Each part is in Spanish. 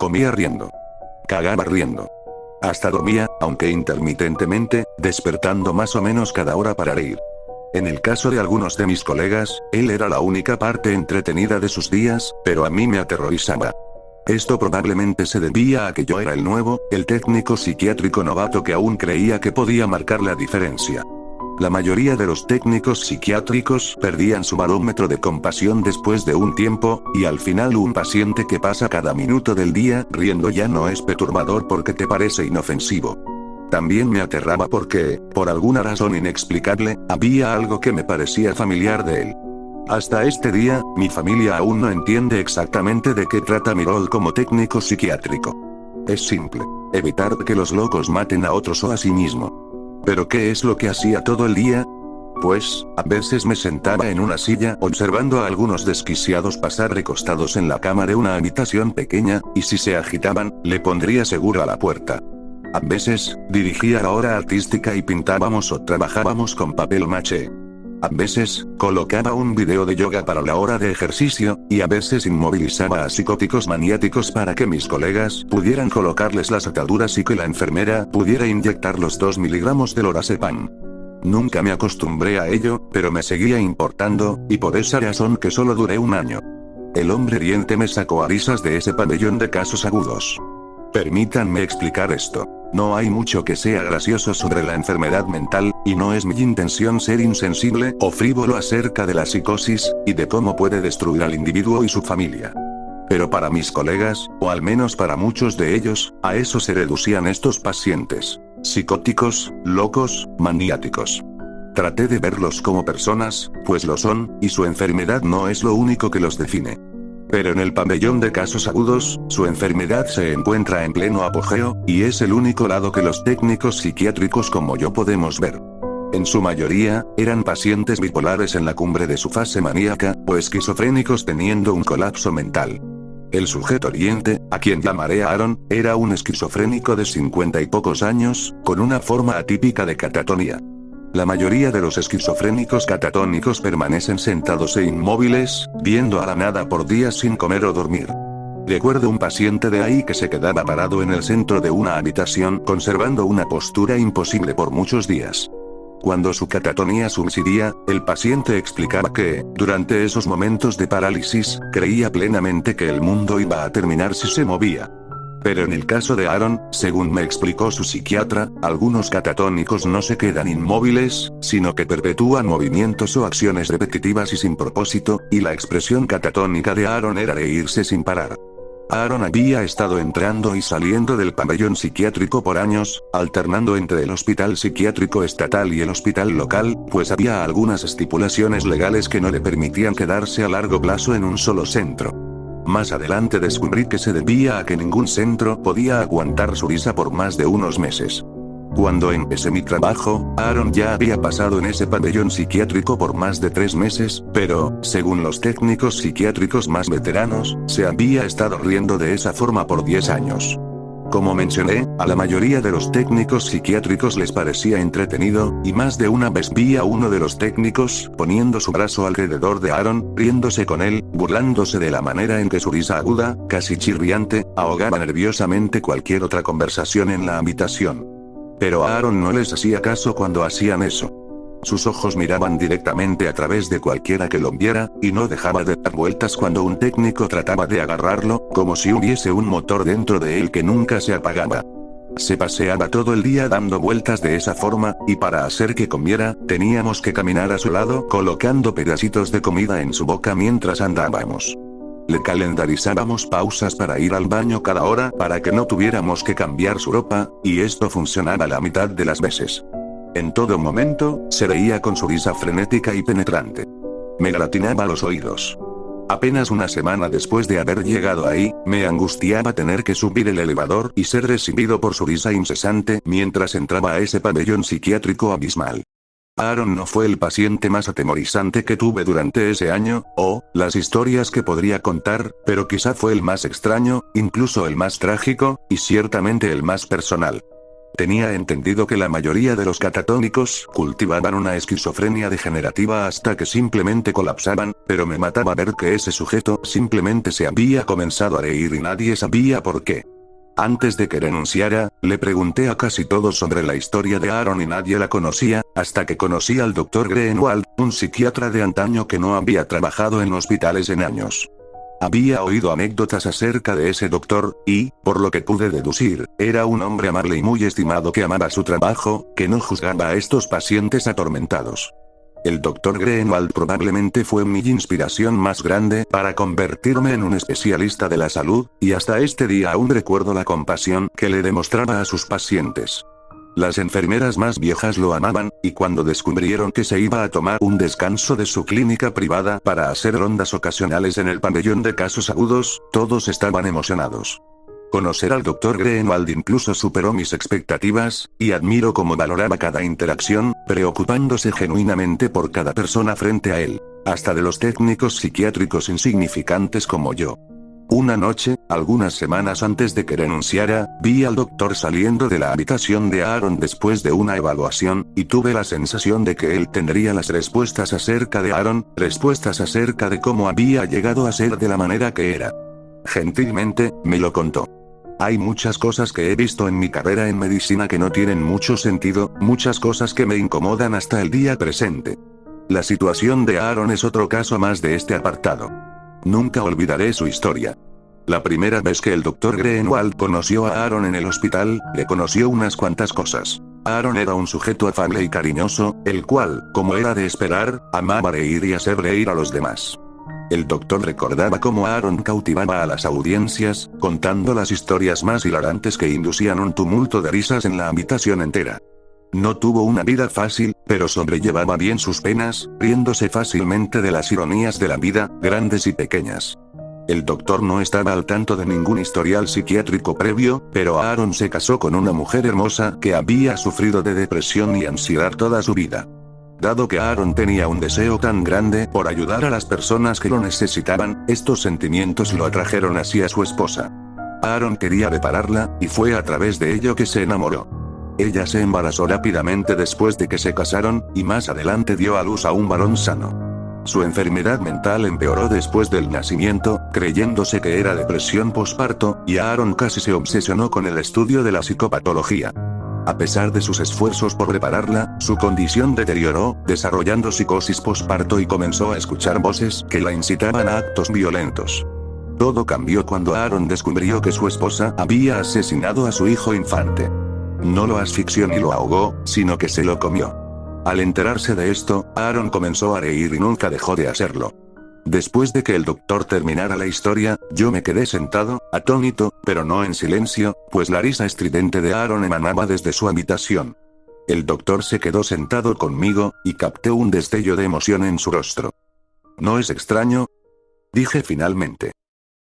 Comía riendo. Cagaba riendo. Hasta dormía, aunque intermitentemente, despertando más o menos cada hora para reír. En el caso de algunos de mis colegas, él era la única parte entretenida de sus días, pero a mí me aterrorizaba. Esto probablemente se debía a que yo era el nuevo, el técnico psiquiátrico novato que aún creía que podía marcar la diferencia. La mayoría de los técnicos psiquiátricos perdían su barómetro de compasión después de un tiempo, y al final un paciente que pasa cada minuto del día riendo ya no es perturbador porque te parece inofensivo. También me aterraba porque, por alguna razón inexplicable, había algo que me parecía familiar de él. Hasta este día, mi familia aún no entiende exactamente de qué trata mi rol como técnico psiquiátrico. Es simple: evitar que los locos maten a otros o a sí mismo. ¿Pero qué es lo que hacía todo el día? Pues, a veces me sentaba en una silla observando a algunos desquiciados pasar recostados en la cama de una habitación pequeña, y si se agitaban, le pondría seguro a la puerta. A veces, dirigía la hora artística y pintábamos o trabajábamos con papel maché. A veces, colocaba un video de yoga para la hora de ejercicio, y a veces inmovilizaba a psicóticos maniáticos para que mis colegas pudieran colocarles las ataduras y que la enfermera pudiera inyectar los 2 miligramos de lorazepam. Nunca me acostumbré a ello, pero me seguía importando, y por esa razón que solo duré un año. El hombre diente me sacó a risas de ese pabellón de casos agudos. Permítanme explicar esto. No hay mucho que sea gracioso sobre la enfermedad mental, y no es mi intención ser insensible o frívolo acerca de la psicosis, y de cómo puede destruir al individuo y su familia. Pero para mis colegas, o al menos para muchos de ellos, a eso se reducían estos pacientes. Psicóticos, locos, maniáticos. Traté de verlos como personas, pues lo son, y su enfermedad no es lo único que los define. Pero en el pabellón de casos agudos, su enfermedad se encuentra en pleno apogeo, y es el único lado que los técnicos psiquiátricos como yo podemos ver. En su mayoría, eran pacientes bipolares en la cumbre de su fase maníaca, o esquizofrénicos teniendo un colapso mental. El sujeto diente, a quien llamaré Aaron, era un esquizofrénico de 50 y pocos años, con una forma atípica de catatonía. La mayoría de los esquizofrénicos catatónicos permanecen sentados e inmóviles, viendo a la nada por días sin comer o dormir. Recuerdo un paciente de ahí que se quedaba parado en el centro de una habitación conservando una postura imposible por muchos días. Cuando su catatonía subsidía, el paciente explicaba que, durante esos momentos de parálisis, creía plenamente que el mundo iba a terminar si se movía. Pero en el caso de Aaron, según me explicó su psiquiatra, algunos catatónicos no se quedan inmóviles, sino que perpetúan movimientos o acciones repetitivas y sin propósito, y la expresión catatónica de Aaron era reírse sin parar. Aaron había estado entrando y saliendo del pabellón psiquiátrico por años, alternando entre el hospital psiquiátrico estatal y el hospital local, pues había algunas estipulaciones legales que no le permitían quedarse a largo plazo en un solo centro. Más adelante descubrí que se debía a que ningún centro podía aguantar su risa por más de unos meses. Cuando empecé mi trabajo, Aaron ya había pasado en ese pabellón psiquiátrico por más de 3 meses, pero, según los técnicos psiquiátricos más veteranos, se había estado riendo de esa forma por 10 años. Como mencioné, a la mayoría de los técnicos psiquiátricos les parecía entretenido, y más de una vez vi a uno de los técnicos poniendo su brazo alrededor de Aaron, riéndose con él, burlándose de la manera en que su risa aguda, casi chirriante, ahogaba nerviosamente cualquier otra conversación en la habitación. Pero a Aaron no les hacía caso cuando hacían eso. Sus ojos miraban directamente a través de cualquiera que lo viera, y no dejaba de dar vueltas cuando un técnico trataba de agarrarlo, como si hubiese un motor dentro de él que nunca se apagaba. Se paseaba todo el día dando vueltas de esa forma, y para hacer que comiera, teníamos que caminar a su lado colocando pedacitos de comida en su boca mientras andábamos. Le calendarizábamos pausas para ir al baño cada hora para que no tuviéramos que cambiar su ropa, y esto funcionaba la mitad de las veces. En todo momento, se reía con su risa frenética y penetrante. Me gratinaba los oídos. Apenas una semana después de haber llegado ahí, me angustiaba tener que subir el elevador y ser recibido por su risa incesante mientras entraba a ese pabellón psiquiátrico abismal. Aaron no fue el paciente más atemorizante que tuve durante ese año, o las historias que podría contar, pero quizá fue el más extraño, incluso el más trágico, y ciertamente el más personal. tenía entendido que la mayoría de los catatónicos cultivaban una esquizofrenia degenerativa hasta que simplemente colapsaban, pero me mataba ver que ese sujeto simplemente se había comenzado a reír y nadie sabía por qué. Antes de que renunciara, le pregunté a casi todos sobre la historia de Aaron y nadie la conocía, hasta que conocí al Dr. Greenwald, un psiquiatra de antaño que no había trabajado en hospitales en años. Había oído anécdotas acerca de ese doctor, y, por lo que pude deducir, era un hombre amable y muy estimado que amaba su trabajo, que no juzgaba a estos pacientes atormentados. El Dr. Greenwald probablemente fue mi inspiración más grande para convertirme en un especialista de la salud, y hasta este día aún recuerdo la compasión que le demostraba a sus pacientes. Las enfermeras más viejas lo amaban, y cuando descubrieron que se iba a tomar un descanso de su clínica privada para hacer rondas ocasionales en el pabellón de casos agudos, todos estaban emocionados. Conocer al Dr. Greenwald incluso superó mis expectativas, y admiro cómo valoraba cada interacción, preocupándose genuinamente por cada persona frente a él, hasta de los técnicos psiquiátricos insignificantes como yo. Una noche, algunas semanas antes de que renunciara, vi al doctor saliendo de la habitación de Aaron después de una evaluación, y tuve la sensación de que él tendría las respuestas acerca de Aaron, respuestas acerca de cómo había llegado a ser de la manera que era. Gentilmente, me lo contó. Hay muchas cosas que he visto en mi carrera en medicina que no tienen mucho sentido, muchas cosas que me incomodan hasta el día presente. La situación de Aaron es otro caso más de este apartado. Nunca olvidaré su historia. La primera vez que el Dr. Greenwald conoció a Aaron en el hospital, le conoció unas cuantas cosas. Aaron era un sujeto afable y cariñoso, el cual, como era de esperar, amaba reír y hacer reír a los demás. El doctor recordaba cómo Aaron cautivaba a las audiencias, contando las historias más hilarantes que inducían un tumulto de risas en la habitación entera. No tuvo una vida fácil, pero sobrellevaba bien sus penas, riéndose fácilmente de las ironías de la vida, grandes y pequeñas. El doctor no estaba al tanto de ningún historial psiquiátrico previo, pero Aaron se casó con una mujer hermosa que había sufrido de depresión y ansiedad toda su vida. Dado que Aaron tenía un deseo tan grande por ayudar a las personas que lo necesitaban, estos sentimientos lo atrajeron hacia su esposa. Aaron quería repararla, y fue a través de ello que se enamoró. Ella se embarazó rápidamente después de que se casaron, y más adelante dio a luz a un varón sano. Su enfermedad mental empeoró después del nacimiento, creyéndose que era depresión posparto, y Aaron casi se obsesionó con el estudio de la psicopatología. A pesar de sus esfuerzos por repararla, su condición deterioró, desarrollando psicosis posparto y comenzó a escuchar voces que la incitaban a actos violentos. Todo cambió cuando Aaron descubrió que su esposa había asesinado a su hijo infante. No lo asfixió ni lo ahogó, sino que se lo comió. Al enterarse de esto, Aaron comenzó a reír y nunca dejó de hacerlo. Después de que el doctor terminara la historia, yo me quedé sentado, atónito, pero no en silencio, pues la risa estridente de Aaron emanaba desde su habitación. El doctor se quedó sentado conmigo, y capté un destello de emoción en su rostro. ¿No es extraño?, dije finalmente.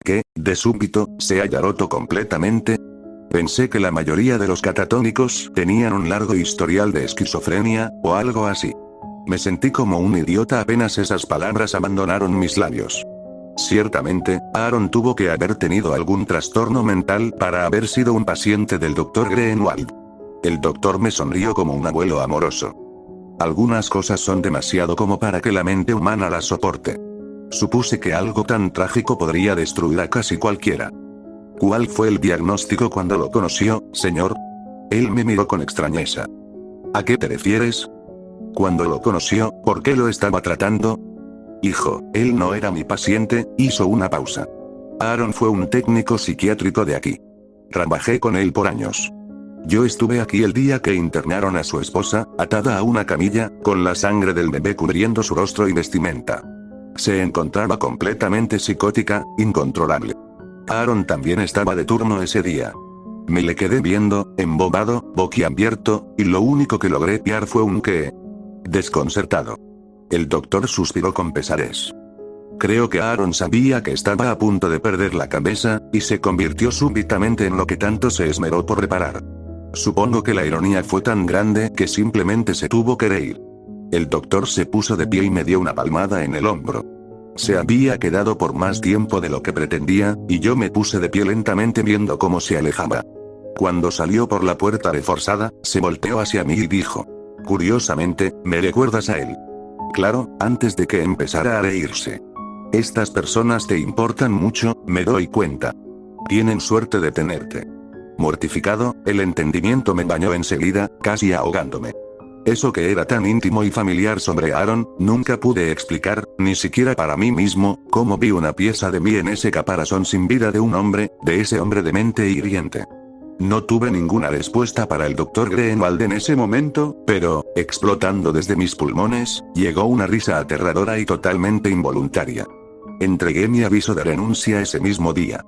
¿Que, de súbito, se haya roto completamente? Pensé que la mayoría de los catatónicos tenían un largo historial de esquizofrenia, o algo así. Me sentí como un idiota apenas esas palabras abandonaron mis labios. Ciertamente, Aaron tuvo que haber tenido algún trastorno mental para haber sido un paciente del Dr. Greenwald. El doctor me sonrió como un abuelo amoroso. Algunas cosas son demasiado como para que la mente humana las soporte. Supuse que algo tan trágico podría destruir a casi cualquiera. ¿Cuál fue el diagnóstico cuando lo conoció, señor? Él me miró con extrañeza. ¿A qué te refieres? Cuando lo conoció, ¿por qué lo estaba tratando? Hijo, él no era mi paciente, hizo una pausa. Aaron fue un técnico psiquiátrico de aquí. Trabajé con él por años. Yo estuve aquí el día que internaron a su esposa, atada a una camilla, con la sangre del bebé cubriendo su rostro y vestimenta. Se encontraba completamente psicótica, incontrolable. Aaron también estaba de turno ese día. Me le quedé viendo, embobado, boquiabierto, y lo único que logré pillar fue un "¿qué?" desconcertado. El doctor suspiró con pesadez. Creo que Aaron sabía que estaba a punto de perder la cabeza, y se convirtió súbitamente en lo que tanto se esmeró por reparar. Supongo que la ironía fue tan grande que simplemente se tuvo que reír. El doctor se puso de pie y me dio una palmada en el hombro. Se había quedado por más tiempo de lo que pretendía, y yo me puse de pie lentamente viendo cómo se alejaba. Cuando salió por la puerta reforzada, se volteó hacia mí y dijo. Curiosamente, ¿me recuerdas a él? Claro, antes de que empezara a reírse. Estas personas te importan mucho, me doy cuenta. Tienen suerte de tenerte. Mortificado, el entendimiento me bañó enseguida, casi ahogándome. Eso que era tan íntimo y familiar sobre Aaron, nunca pude explicar, ni siquiera para mí mismo, cómo vi una pieza de mí en ese caparazón sin vida de un hombre, de ese hombre de mente hiriente. No tuve ninguna respuesta para el Dr. Greenwald en ese momento, pero, explotando desde mis pulmones, llegó una risa aterradora y totalmente involuntaria. Entregué mi aviso de renuncia ese mismo día.